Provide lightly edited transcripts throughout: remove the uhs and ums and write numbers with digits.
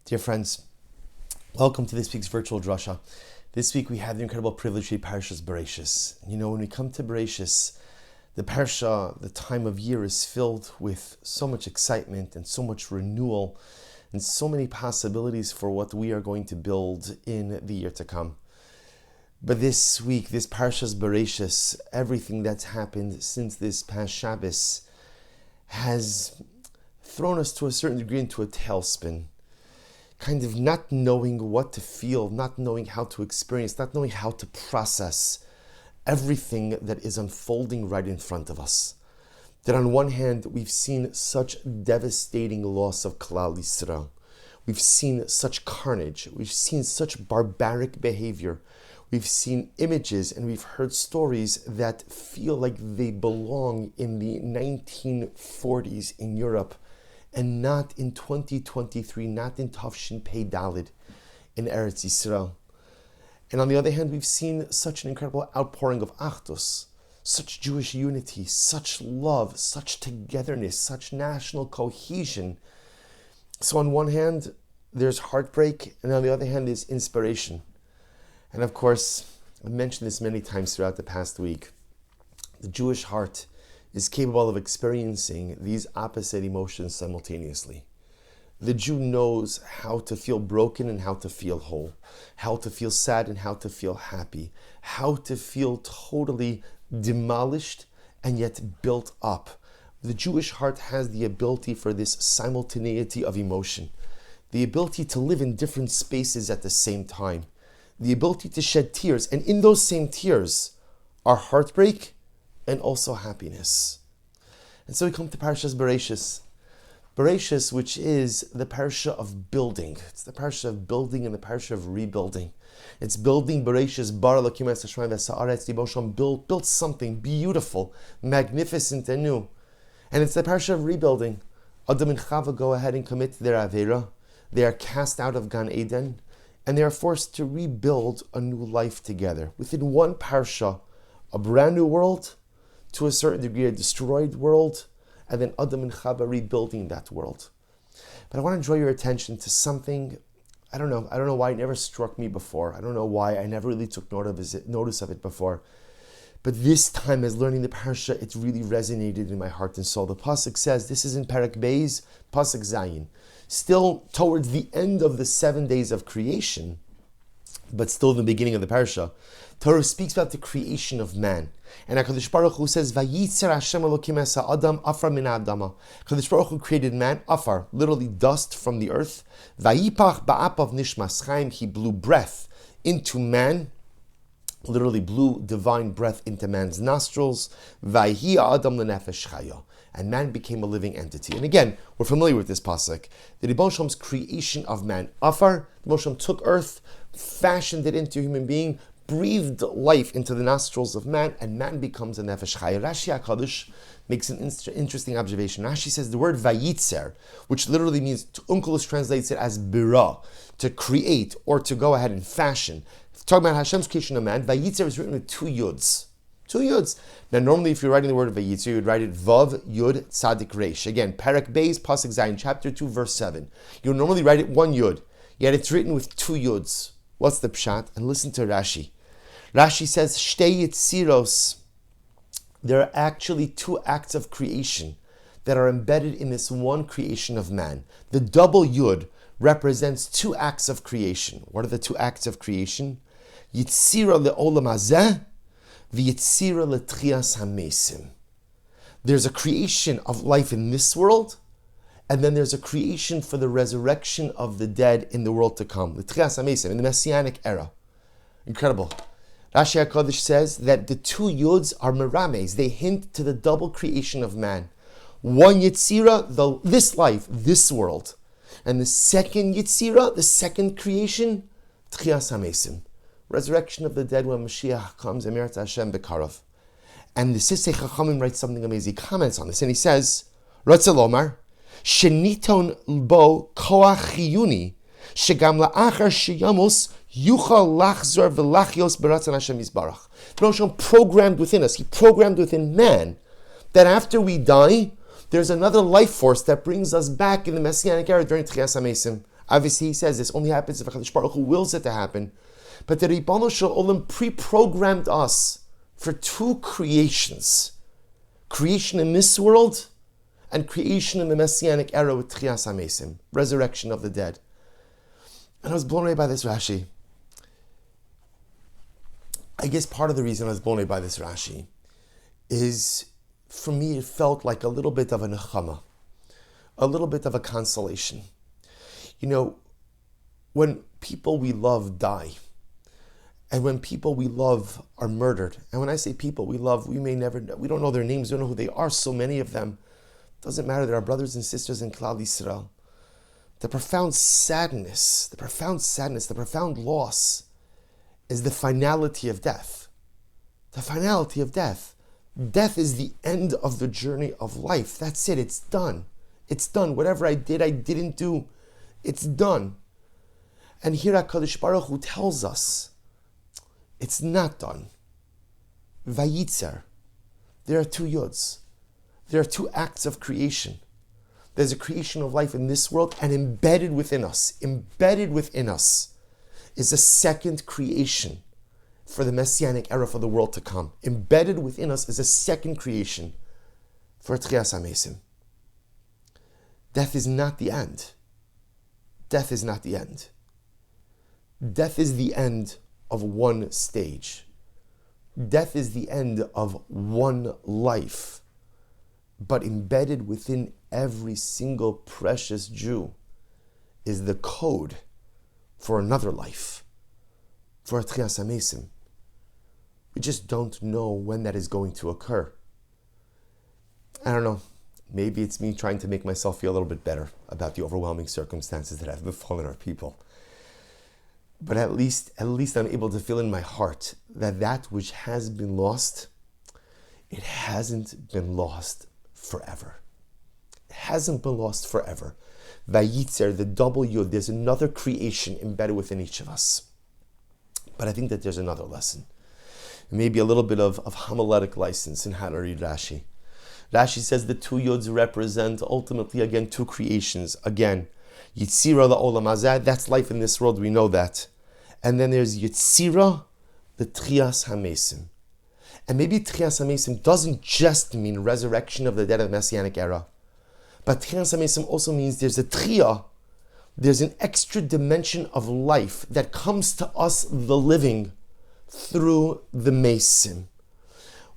Dear friends, welcome to this week's virtual Drasha. This week we have the incredible privilege to read Parashas Bereishis. You know, when we come to Bereishis, the Parasha, the time of year, is filled with so much excitement and so much renewal and so many possibilities for what we are going to build in the year to come. But this week, this Parashas Bereishis, everything that's happened since this past Shabbos has thrown us to a certain degree into a tailspin. Kind of not knowing what to feel, not knowing how to experience, not knowing how to process everything that is unfolding right in front of us. That on one hand, we've seen such devastating loss of Klal Yisrael. We've seen such carnage. We've seen such barbaric behavior. We've seen images and we've heard stories that feel like they belong in the 1940s in Europe, and not in 2023, not in Tafshin Pei Dalid in Eretz Yisrael. And on the other hand, we've seen such an incredible outpouring of Achdus, such Jewish unity, such love, such togetherness, such national cohesion. So on one hand, there's heartbreak, and on the other hand, there's inspiration. And of course, I've mentioned this many times throughout the past week, the Jewish heart is capable of experiencing these opposite emotions simultaneously. The Jew knows how to feel broken and how to feel whole, how to feel sad and how to feel happy, how to feel totally demolished and yet built up. The Jewish heart has the ability for this simultaneity of emotion, the ability to live in different spaces at the same time, the ability to shed tears, and in those same tears are heartbreak and also happiness. And so we come to Parashas Bereishis. Bereishis, which is the parasha of building. It's the parasha of building and the parasha of rebuilding. It's building Bereishis, Bara Elokim es Hashemayim v'Haaretz, Hashem built something beautiful, magnificent and new. And it's the parasha of rebuilding. Adam and Chava go ahead and commit their Avera. They are cast out of Gan Eden, and they are forced to rebuild a new life together. Within one parasha, a brand new world, to a certain degree a destroyed world, and then Adam and Chava rebuilding that world. But I want to draw your attention to something, I don't know why it never struck me before. I don't know why I never really took notice of it before. But this time, as learning the parasha, it really resonated in my heart and soul. The pasuk says, this is in Perek Beis, pasuk Zayin, still towards the end of the 7 days of creation, but still in the beginning of the parasha, Torah speaks about the creation of man. And HaKadosh Baruch Hu says, Vayitzer Hashem Elokim es ha'adam afar min ha'adama. HaKadosh Baruch Hu created man, afar, literally dust from the earth. Vayipach ba'apav nishmas chaim. He blew breath into man, literally blew divine breath into man's nostrils. Vayhi ha'adam lenefesh chaya. And man became a living entity. And again, we're familiar with this pasuk. The Rebbe Shalom's creation of man, afar, the Rebbe Shalom took earth, fashioned it into a human being, breathed life into the nostrils of man, and man becomes a nefesh chaya. Rashi HaKadosh makes an interesting observation. Rashi says the word vayitzer, which literally means, Onkelos translates it as bira, to create or to go ahead and fashion. Talking about Hashem's creation of man, vayitzer is written with two yuds. Two yuds. Now, normally, if you're writing the word vayitzer, you would write it vav yud tzadik reish. Again, Perek Beis, pasuk Zayin, chapter 2, verse 7. You would normally write it one yud, yet it's written with two yuds. What's the pshat? And listen to Rashi. Rashi says, Shtei Yitziros. There are actually two acts of creation that are embedded in this one creation of man. The double yud represents two acts of creation. What are the two acts of creation? Yitzira le'olam hazeh, v'yitzira le'tchias hamesim. There's a creation of life in this world, and then there's a creation for the resurrection of the dead in the world to come. L'tchias hamesim, in the Messianic era. Incredible. Rashi HaKadosh says that the two yuds are merames. They hint to the double creation of man. One yitzira, this life, this world. And the second yitzira, the second creation, tchias hamesim. Resurrection of the dead when Mashiach comes, Emirat Hashem Bekarov. And the Sisei Chachamim writes something amazing. He comments on this, and he says, Ratzal Omar, Sheniton bo koach chiyuni, shegam la'achar sheyamus yuchal lachzor v'lachios beratzon Hashem Yisbarach. The Rosh programmed within us, He programmed within man, that after we die, there's another life force that brings us back in the Messianic era during Tchias HaMesim. Obviously, he says this only happens if HaKadosh Baruch Hu wills it to happen. But the Ribono Shel Olam pre-programmed us for two creations. Creation in this world and creation in the Messianic era with Tchias HaMesim, resurrection of the dead. And I was blown away by this Rashi. I guess part of the reason I was blown away by this Rashi is, for me, it felt like a little bit of a nechama, a little bit of a consolation. You know, when people we love die, and when people we love are murdered, and when I say people we love, we don't know their names, we don't know who they are, so many of them. Doesn't matter, they're our brothers and sisters in Klal Yisrael. The profound sadness, the profound loss is the finality of death. The finality of death. Death is the end of the journey of life. That's it, it's done. It's done. Whatever I did, I didn't do. It's done. And here HaKadosh Baruch Hu tells us, it's not done. Vayitzer. There are two yods. There are two acts of creation. There's a creation of life in this world, and embedded within us is a second creation for the Messianic era, for the world to come. Embedded within us is a second creation for Tchias HaMesim. Death is not the end. Death is not the end. Death is the end of one stage. Death is the end of one life. But embedded within every single precious Jew is the code for another life, for a Tchias HaMesim. We just don't know when that is going to occur. I don't know. Maybe it's me trying to make myself feel a little bit better about the overwhelming circumstances that have befallen our people. But at least I'm able to feel in my heart that which has been lost, it hasn't been lost forever. It hasn't been lost forever. Vayitzer, the double yud, there's another creation embedded within each of us. But I think that there's another lesson. Maybe a little bit of homiletic license in how to read Rashi. Rashi says the two yods represent ultimately, again, two creations. Again, Yitzira la'olam hazeh, that's life in this world, we know that. And then there's Yitzira, the Tchias HaMesim. And maybe Tchias HaMesim doesn't just mean resurrection of the dead of the Messianic era. But Tchias HaMesim also means there's a Tchia, there's an extra dimension of life that comes to us, the living, through the Mesim.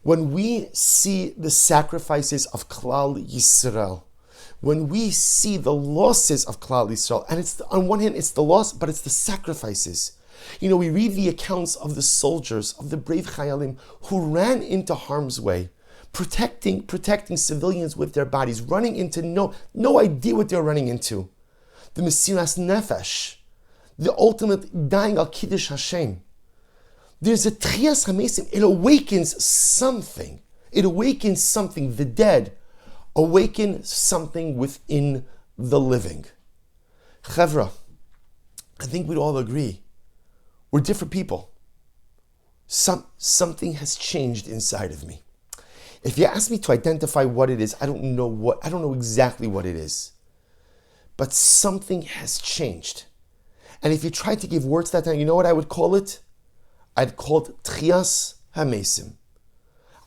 When we see the sacrifices of Klal Yisrael, when we see the losses of Klal Yisrael, and it's on one hand it's the loss, but it's the sacrifices. You know, we read the accounts of the soldiers, of the brave Chayalim, who ran into harm's way, protecting civilians with their bodies, running into no idea what they're running into. The Mesiras Nefesh, the ultimate dying al Kiddush Hashem. There's a Tchias HaMesim. It awakens something. The dead awaken something within the living. Chevra, I think we'd all agree, we're different people. Something has changed inside of me. If you ask me to identify what it is, I don't know exactly what it is. But something has changed. And if you try to give words to that, you know what I would call it? I'd call it Tchias HaMesim.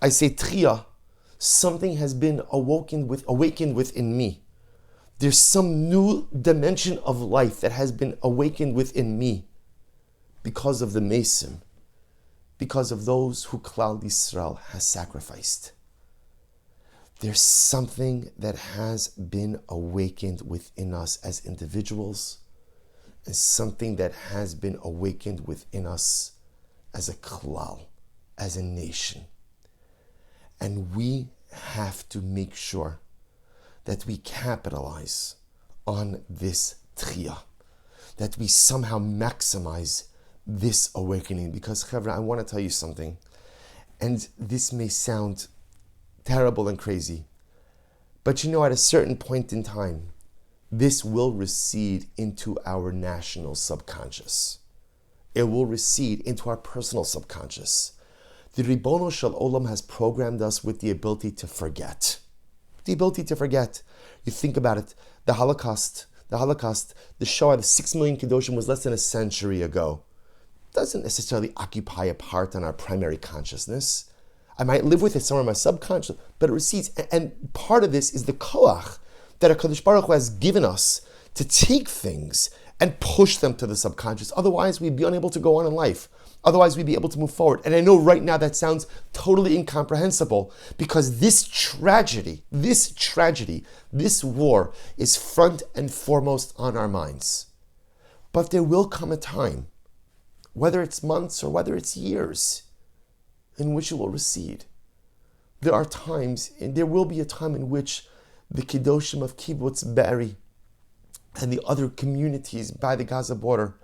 I say Tchia, something has been awakened within me. There's some new dimension of life that has been awakened within me because of the Mesim, because of those who Klal Yisrael has sacrificed. There's something that has been awakened within us as individuals, and something that has been awakened within us as a klal, as a nation. And we have to make sure that we capitalize on this tchiyah, that we somehow maximize this awakening. Because, Chevra, I want to tell you something, and this may sound terrible and crazy, but you know, at a certain point in time, this will recede into our national subconscious. It will recede into our personal subconscious. The Ribono Shel Olam has programmed us with the ability to forget. The ability to forget. You think about it, the Holocaust, the Holocaust, the Shoah, the 6 million Kedoshim was less than a century ago. Doesn't necessarily occupy a part on our primary consciousness. I might live with it somewhere in my subconscious, but it recedes. And part of this is the koach that HaKadosh Baruch Hu has given us to take things and push them to the subconscious. Otherwise, we'd be unable to go on in life. Otherwise, we'd be able to move forward. And I know right now that sounds totally incomprehensible because this tragedy, this war is front and foremost on our minds. But there will come a time, whether it's months or whether it's years, in which it will recede. There are times, and there will be a time in which the Kedoshim of Kibbutz Be'eri and the other communities by the Gaza border,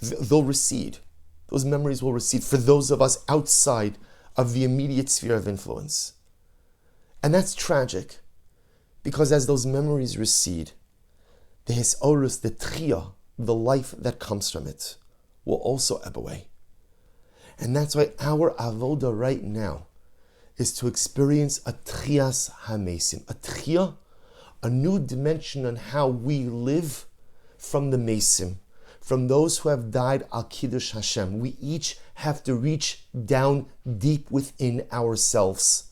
they'll recede. Those memories will recede for those of us outside of the immediate sphere of influence. And that's tragic, because as those memories recede, the hisorus, the tchia, the life that comes from it, will also ebb away. And that's why our avoda right now is to experience a tchias hamesim, a tchia, a new dimension on how we live from the mesim, from those who have died al kiddush Hashem. We each have to reach down deep within ourselves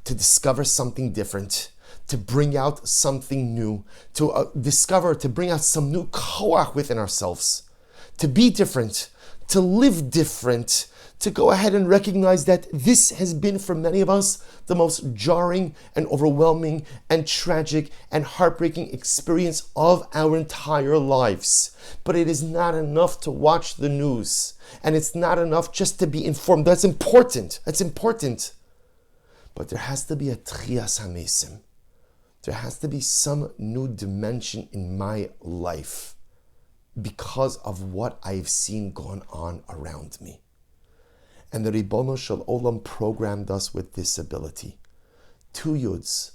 to discover something different, to bring out something new, to bring out some new koach within ourselves, to be different, to live different, to go ahead and recognize that this has been for many of us the most jarring and overwhelming and tragic and heartbreaking experience of our entire lives. But it is not enough to watch the news, and it's not enough just to be informed. That's important. But there has to be a tchias hamesim. There has to be some new dimension in my life because of what I've seen going on around me. And the Ribono Shel Olam programmed us with this ability. 2 yuds,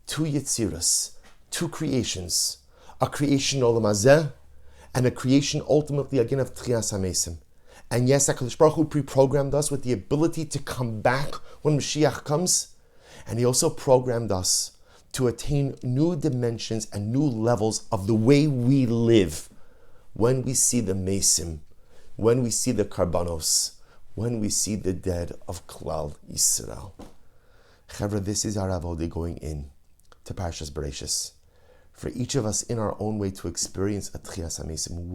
2 yetziras, 2 creations. A creation Olam Hazeh, and a creation ultimately again of Tchias HaMesim. And yes, HaKadosh Baruch Hu pre-programmed us with the ability to come back when Mashiach comes. And He also programmed us to attain new dimensions and new levels of the way we live when we see the Mesim, when we see the Karbanos, when we see the dead of Klal Yisrael. Chevra, this is our avodah going in to Parshas Bereishis. For each of us in our own way to experience a Tchias HaMesim.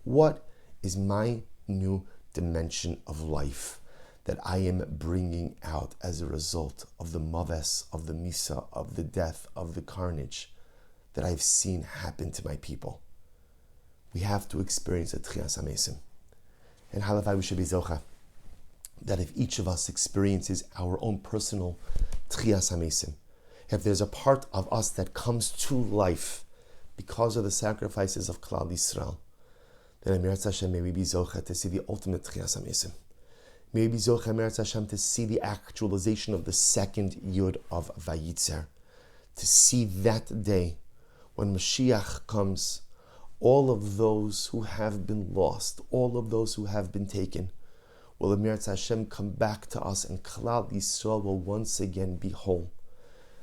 What is my new dimension of life that I am bringing out as a result of the maves, of the misa, of the death, of the carnage that I've seen happen to my people? We have to experience a Tchias HaMesim. And halavai we should be zocha that if each of us experiences our own personal Tchias HaMesim, if there's a part of us that comes to life because of the sacrifices of Klal Yisrael, then Amirat Hashem, may we be zocha to see the ultimate Tchias HaMesim. May we be zocha, Amirat Hashem, to see the actualization of the second yud of Vayitzer, to see that day when Mashiach comes. All of those who have been lost, all of those who have been taken, will Amirat Hashem come back to us, and Klal Yisrael will once again be whole.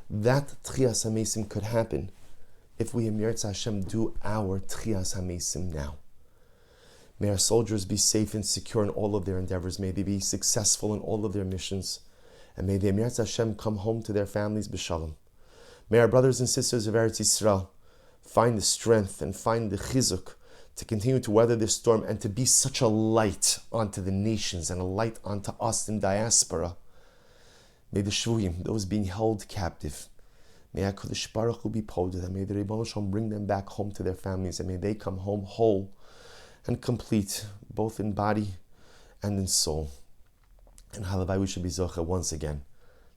That Tchias HaMesim could happen if we Amirat Hashem do our Tchias HaMesim now. May our soldiers be safe and secure in all of their endeavors. May they be successful in all of their missions. And may the Amirat Hashem come home to their families b'shalom. May our brothers and sisters of Eretz Yisrael find the strength and find the chizuk to continue to weather this storm and to be such a light onto the nations and a light onto us in diaspora. May the shvuyim, those being held captive, may HaKadosh Baruch Hu be polded, and may the Ribono Shel Olam bring them back home to their families, and may they come home whole and complete, both in body and in soul. And halavai we should be zocha once again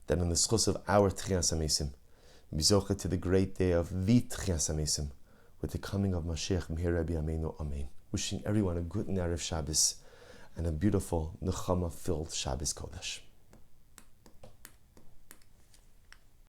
that in the schus of our Tchias HaMesim, be zocha to the great day of the Tchias HaMesim, with the coming of Mashiach Mihir Rabbi Ameinu. Amen. Wishing everyone a good Erev Shabbos and a beautiful Nechama-filled Shabbos Kodesh.